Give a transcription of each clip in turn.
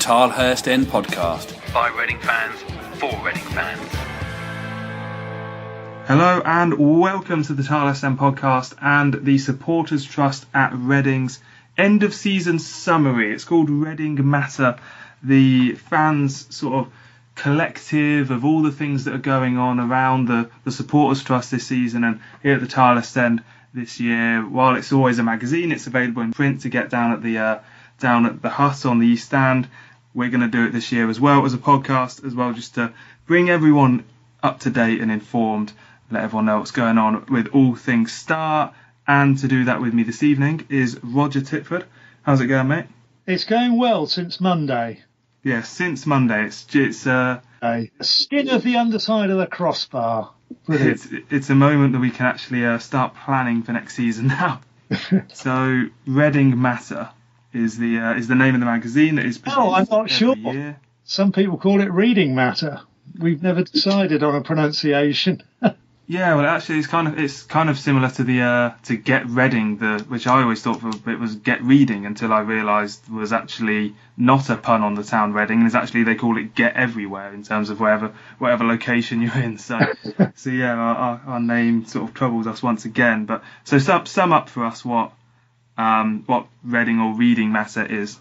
Tilehurst End podcast by Reading fans for Reading fans. Hello and welcome to the Tilehurst End podcast and the Supporters Trust at Reading's end of season summary. It's called Reading Matter, the fans sort of collective of all the things that are going on around the Supporters Trust this season and here at the Tilehurst End this year. While it's always a magazine, it's available in print to get down at the hut on the East Stand. We're going to do it this year as well as a podcast as well, just to bring everyone up to date and informed, let everyone know what's going on with all things Star. And to do that with me this evening is Roger Titford. How's it going, mate? It's going well since Monday. Yeah, since Monday. It's a skin of the underside of the crossbar. It's a moment that we can actually start planning for next season now. So Reading Matter is the name of the magazine that is produced. Oh, I'm not sure. Year. Some people call it Reading Matter. We've never decided on a pronunciation. Yeah, well, actually, it's kind of similar to the to Get Reading, which I always thought it was Get Reading until I realised was actually not a pun on the town Reading, and it's actually they call it Get Everywhere in terms of whatever location you're in. So yeah, our name sort of troubles us once again. But so sum up for us what Reading or Reading Matter is.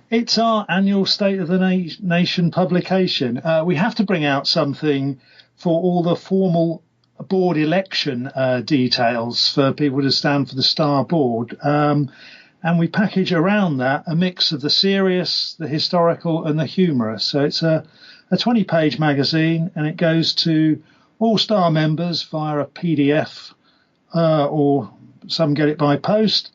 It's our annual State of the Nation publication. We have to bring out something for all the formal board election details for people to stand for the Star board, and we package around that a mix of the serious, the historical and the humorous. So it's a 20-page magazine, and it goes to all Star members via a PDF, or some get it by post,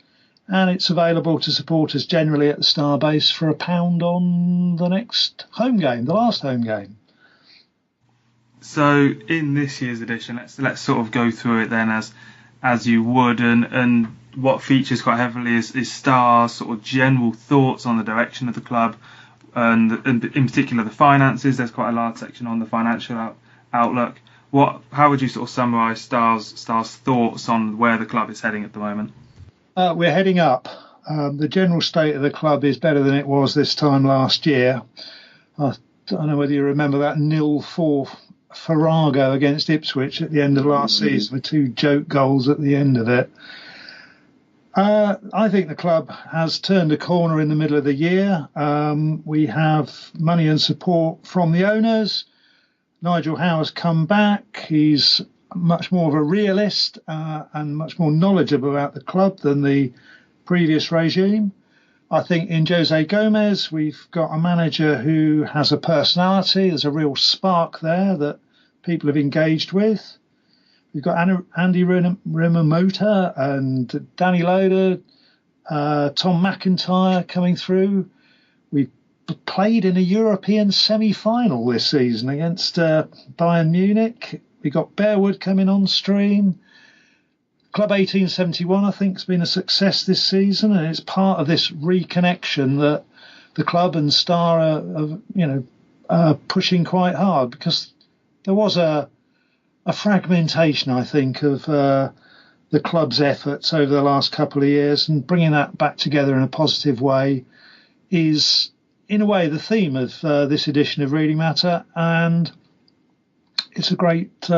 and it's available to supporters generally at the Star base for £1 on the next home game, the last home game. So in this year's edition, let's sort of go through it then as you would, and what features quite heavily is Star's sort of general thoughts on the direction of the club, and in particular the finances. There's quite a large section on the financial outlook. How would you sort of summarise Star's thoughts on where the club is heading at the moment? We're heading up. The general state of the club is better than it was this time last year. I don't know whether you remember that 0-4 Farrago against Ipswich at the end of last season with 2 joke goals at the end of it. I think the club has turned a corner in the middle of the year. We have money and support from the owners. Nigel Howe's come back. He's much more of a realist and much more knowledgeable about the club than the previous regime. I think in Jose Gomez, we've got a manager who has a personality. There's a real spark there that people have engaged with. We've got Andy Rimamoto and Danny Loader, Tom McIntyre coming through. We've played in a European semi-final this season against Bayern Munich. We've got Bearwood coming on stream. Club 1871, I think, has been a success this season, and it's part of this reconnection that the club and Star are pushing quite hard, because there was a fragmentation, I think, of the club's efforts over the last couple of years, and bringing that back together in a positive way is, in a way, the theme of this edition of Reading Matter, and it's a great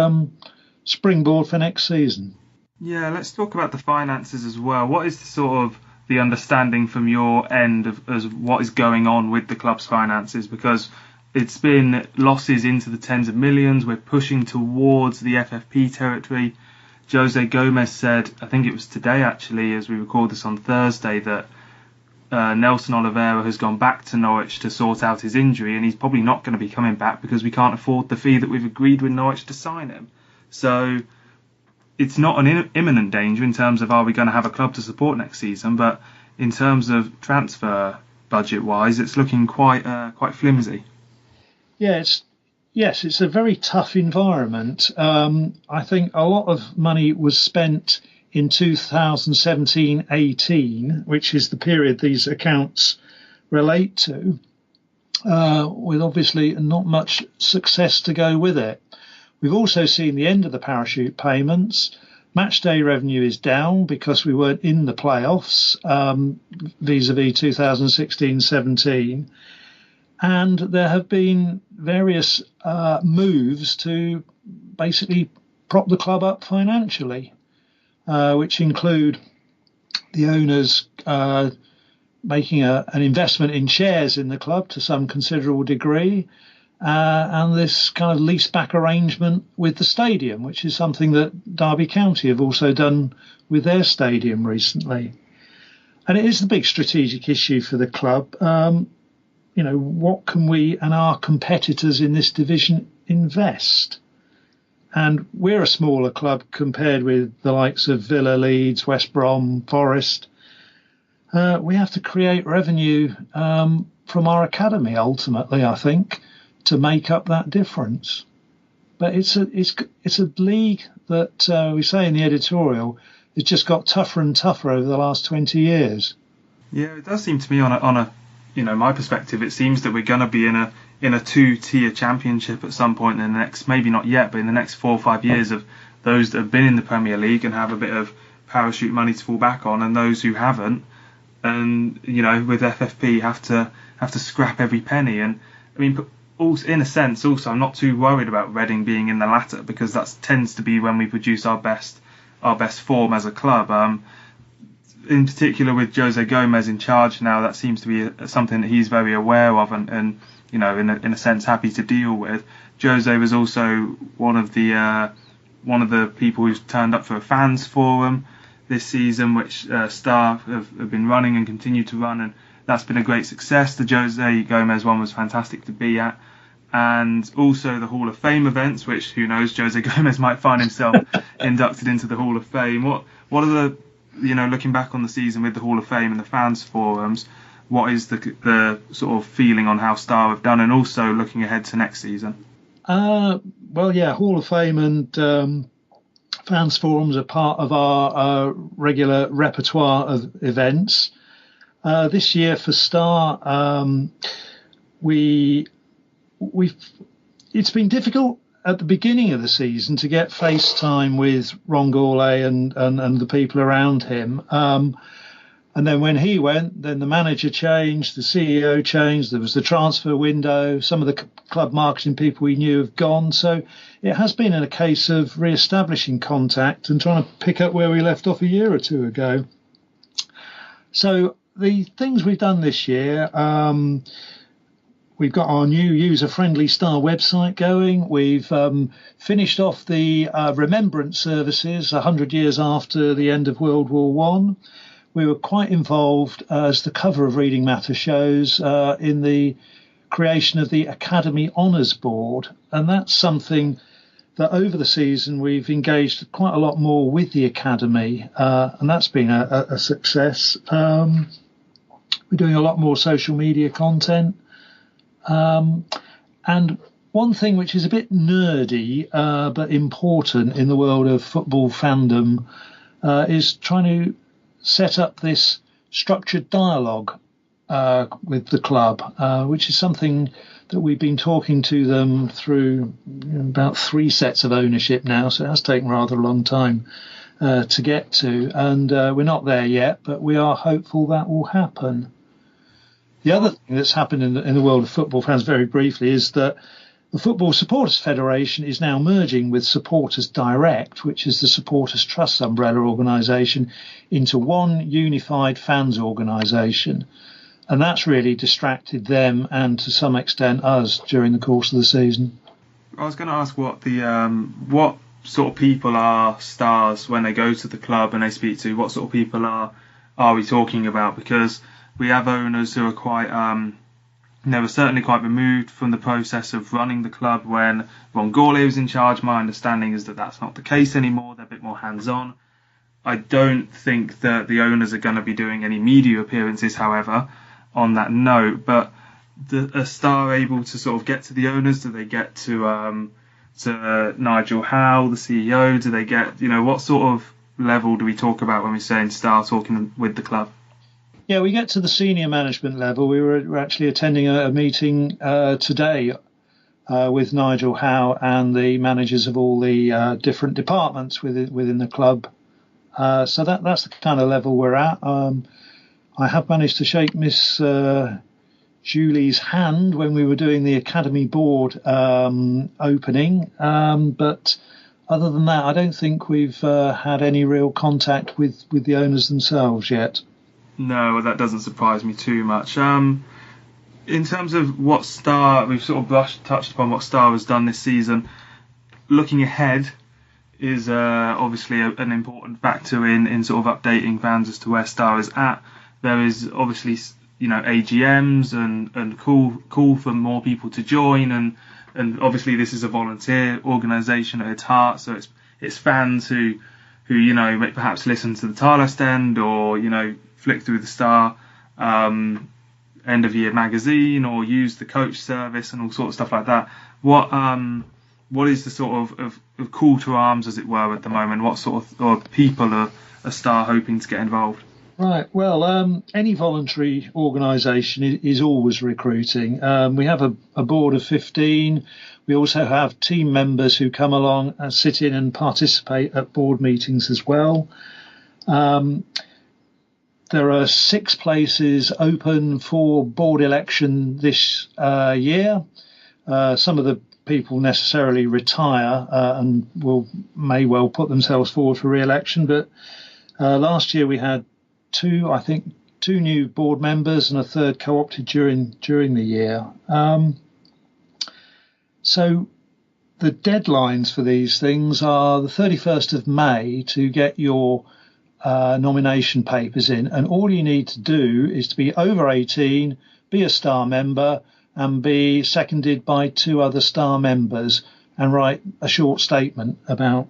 springboard for next season. Yeah, let's talk about the finances as well. What is the understanding from your end as what is going on with the club's finances? Because it's been losses into the tens of millions. We're pushing towards the FFP territory. Jose Gomez said, I think it was today actually, as we record this on Thursday, that Nelson Oliveira has gone back to Norwich to sort out his injury, and he's probably not going to be coming back because we can't afford the fee that we've agreed with Norwich to sign him. So it's not an imminent danger in terms of are we going to have a club to support next season, but in terms of transfer budget-wise, it's looking quite flimsy. Yeah, it's a very tough environment. I think a lot of money was spent in 2017-18, which is the period these accounts relate to, with obviously not much success to go with it. We've also seen the end of the parachute payments. Matchday revenue is down because we weren't in the playoffs vis-a-vis 2016-17. And there have been various moves to basically prop the club up financially, which include the owners making an investment in shares in the club to some considerable degree, and this kind of lease-back arrangement with the stadium, which is something that Derby County have also done with their stadium recently. And it is the big strategic issue for the club. What can we and our competitors in this division invest? And we're a smaller club compared with the likes of Villa, Leeds, West Brom, Forest. We have to create revenue from our academy, ultimately, I think, to make up that difference. But it's a league that, we say in the editorial, it's just got tougher and tougher over the last 20 years. Yeah, it does seem to me on a my perspective, it seems that we're going to be in a two-tier championship at some point in the next, maybe not yet, but in the next 4 or 5 years, of those that have been in the Premier League and have a bit of parachute money to fall back on, and those who haven't, and with FFP have to scrap every penny. And I mean, also, in a sense, also I'm not too worried about Reading being in the latter, because that tends to be when we produce our best form as a club. In particular with Jose Gomez in charge now, that seems to be something that he's very aware of and in a sense happy to deal with. Jose was also one of the people who's turned up for a fans forum this season, which staff have been running and continue to run, and that's been a great success. The Jose Gomez one was fantastic to be at, and also the Hall of Fame events, which, who knows, Jose Gomez might find himself inducted into the Hall of Fame. What are the, looking back on the season with the Hall of Fame and the fans forums, what is the sort of feeling on how Star have done, and also looking ahead to next season? Hall of Fame and fans forums are part of our regular repertoire of events. This year for Star, it's been difficult at the beginning of the season to get FaceTime with Ron Gourlay and the people around him. And then when he went, then the manager changed, the CEO changed, there was the transfer window, some of the club marketing people we knew have gone. So it has been in a case of re-establishing contact and trying to pick up where we left off a year or two ago. So the things we've done this year, we've got our new user-friendly Star website going. We've finished off the remembrance services 100 years after the end of World War One. We were quite involved, as the cover of Reading Matter shows, in the creation of the Academy Honours Board. And that's something that over the season we've engaged quite a lot more with the Academy, and that's been a success. We're doing a lot more social media content. And one thing which is a bit nerdy but important in the world of football fandom is trying to set up this structured dialogue with the club, which is something that we've been talking to them through about 3 sets of ownership now, so it has taken rather a long time to get to, and we're not there yet, but we are hopeful that will happen. The other thing that's happened in the world of football fans, very briefly, is that the Football Supporters Federation is now merging with Supporters Direct, which is the Supporters Trust umbrella organisation, into one unified fans organisation. And that's really distracted them and to some extent us during the course of the season. I was going to ask what sort of people are Stars when they go to the club and they speak to? What sort of people are we talking about? Because we have owners who are quite... they were certainly quite removed from the process of running the club when Ron Gourlay was in charge. My understanding is that that's not the case anymore. They're a bit more hands-on. I don't think that the owners are going to be doing any media appearances, however, on that note. But are Star able to sort of get to the owners? Do they get to Nigel Howe, the CEO? Do they get, what sort of level do we talk about when we're saying Star talking with the club? Yeah, we get to the senior management level. We were actually attending a meeting today with Nigel Howe and the managers of all the different departments within the club. So that's the kind of level we're at. I have managed to shake Miss Julie's hand when we were doing the Academy Board opening. But other than that, I don't think we've had any real contact with the owners themselves yet. No, that doesn't surprise me too much. In terms of what Star, we've sort of touched upon what Star has done this season. Looking ahead is obviously an important factor in sort of updating fans as to where Star is at. There is obviously, AGMs and call for more people to join, and obviously this is a volunteer organisation at its heart, so it's fans who perhaps listen to the Tilehurst end, or flick through the Star end of year magazine, or use the coach service and all sorts of stuff like that. What is the sort of call to arms, as it were, at the moment? What sort of people are Star hoping to get involved? Right. Well, any voluntary organisation is always recruiting. We have a board of 15. We also have team members who come along and sit in and participate at board meetings as well. There are 6 places open for board election this year. Some of the people necessarily retire and may well put themselves forward for re-election, but last year we had 2 new board members and a third co-opted during the year. So the deadlines for these things are the 31st of May to get your nomination papers in, and all you need to do is to be over 18, be a Star member, and be seconded by 2 other Star members, and write a short statement about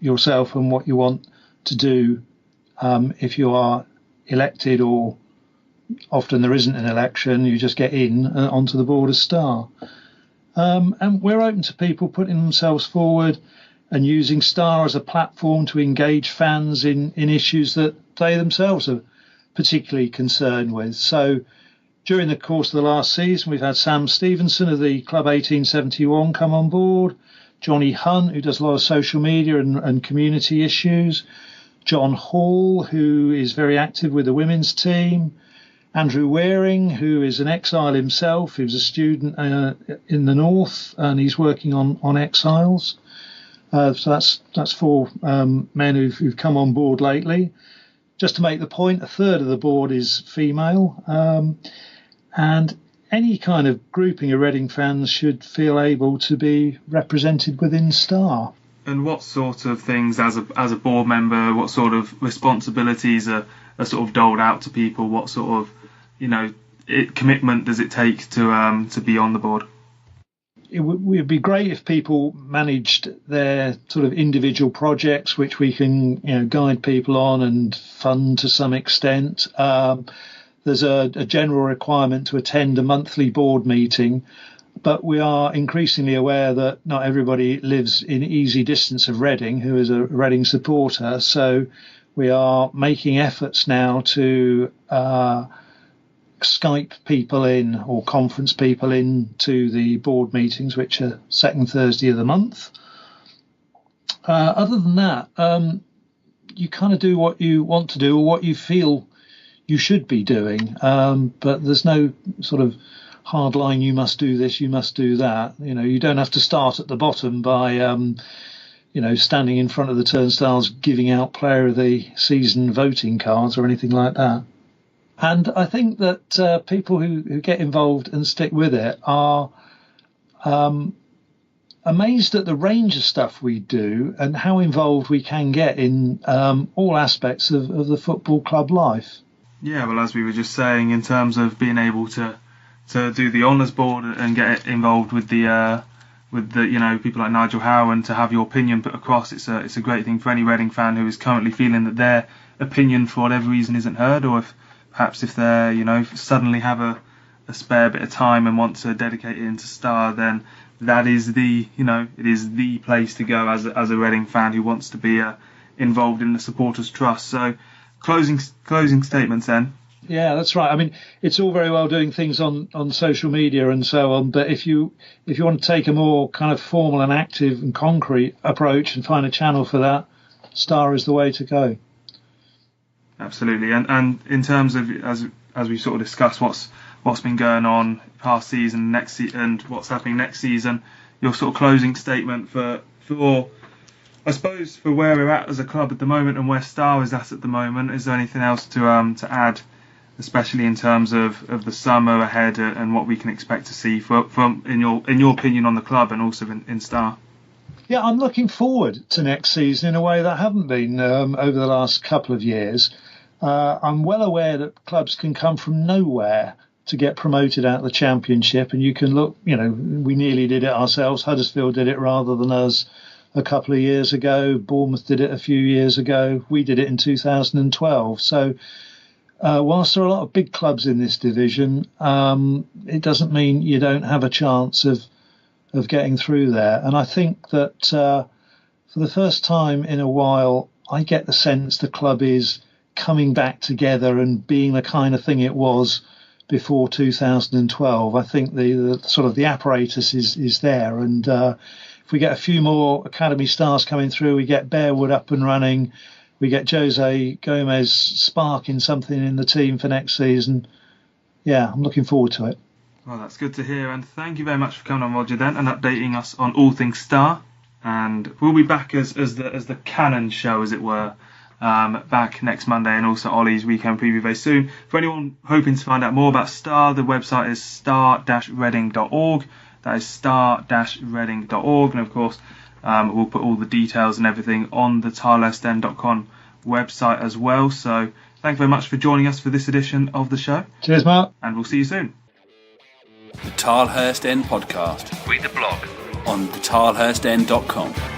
yourself and what you want to do if you are elected, or often there isn't an election, you just get in onto the board of Star. And we're open to people putting themselves forward and using Star as a platform to engage fans in issues that they themselves are particularly concerned with. So during the course of the last season, we've had Sam Stevenson of the Club 1871 come on board, Johnny Hunt, who does a lot of social media and community issues, John Hall, who is very active with the women's team, Andrew Waring, who is an exile himself, who's a student in the north, and he's working on exiles. So that's 4 men who've come on board lately. Just to make the point, a third of the board is female, and any kind of grouping of Reading fans should feel able to be represented within Star. And what sort of things, as a board member, what sort of responsibilities are sort of doled out to people? What sort of commitment does it take to be on the board? It would be great if people managed their sort of individual projects, which we can guide people on and fund to some extent. There's a general requirement to attend a monthly board meeting, but we are increasingly aware that not everybody lives in easy distance of Reading who is a Reading supporter. So we are making efforts now to Skype people in, or conference people in, to the board meetings, which are second Thursday of the month. Other than that, you kind of do what you want to do or what you feel you should be doing, but there's no sort of hard line, you must do this, you must do that. You don't have to start at the bottom by standing in front of the turnstiles giving out player of the season voting cards or anything like that. And I think that people who get involved and stick with it are amazed at the range of stuff we do and how involved we can get in all aspects of the football club life. Yeah, well, as we were just saying, in terms of being able to do the honours board and get involved with the people like Nigel Howe, and to have your opinion put across, it's a great thing for any Reading fan who is currently feeling that their opinion for whatever reason isn't heard, or if they're suddenly have a spare bit of time and want to dedicate it into Star, then that is it is the place to go as a Reading fan who wants to be involved in the supporters trust. So closing statements then. Yeah, that's right. I mean, it's all very well doing things on social media and so on, but if you want to take a more kind of formal and active and concrete approach and find a channel for that, Star is the way to go. Absolutely. And in terms of, as we sort of discussed, what's what's been going on past season, and what's happening next season. Your sort of closing statement for I suppose for where we're at as a club at the moment and where Star is at the moment. Is there anything else to add, especially in terms of the summer ahead and what we can expect to see from in your opinion on the club and also in Star? Yeah, I'm looking forward to next season in a way that I haven't been over the last couple of years. I'm well aware that clubs can come from nowhere to get promoted out of the Championship, and you can look, we nearly did it ourselves. Huddersfield did it rather than us a couple of years ago. Bournemouth did it a few years ago. We did it in 2012. So whilst there are a lot of big clubs in this division, it doesn't mean you don't have a chance of getting through there. And I think that for the first time in a while, I get the sense the club is coming back together and being the kind of thing it was before 2012. I think the sort of the apparatus is there, and if we get a few more academy stars coming through, we get Bearwood up and running, we get Jose Gomez sparking something in the team for next season. Yeah, I'm looking forward to it. Well, that's good to hear, and thank you very much for coming on, Roger, then, and updating us on all things Star. And we'll be back as the canon show, as it were, back next Monday, and also Ollie's weekend preview very soon. For anyone hoping to find out more about Star, the website is star-reading.org. That is star-reading.org, and of course we'll put all the details and everything on the tilehurstend.com website as well. So thank you very much for joining us for this edition of the show. Cheers, Mark. And we'll see you soon. The Tilehurst End Podcast. Read the blog on thetilehurstend.com.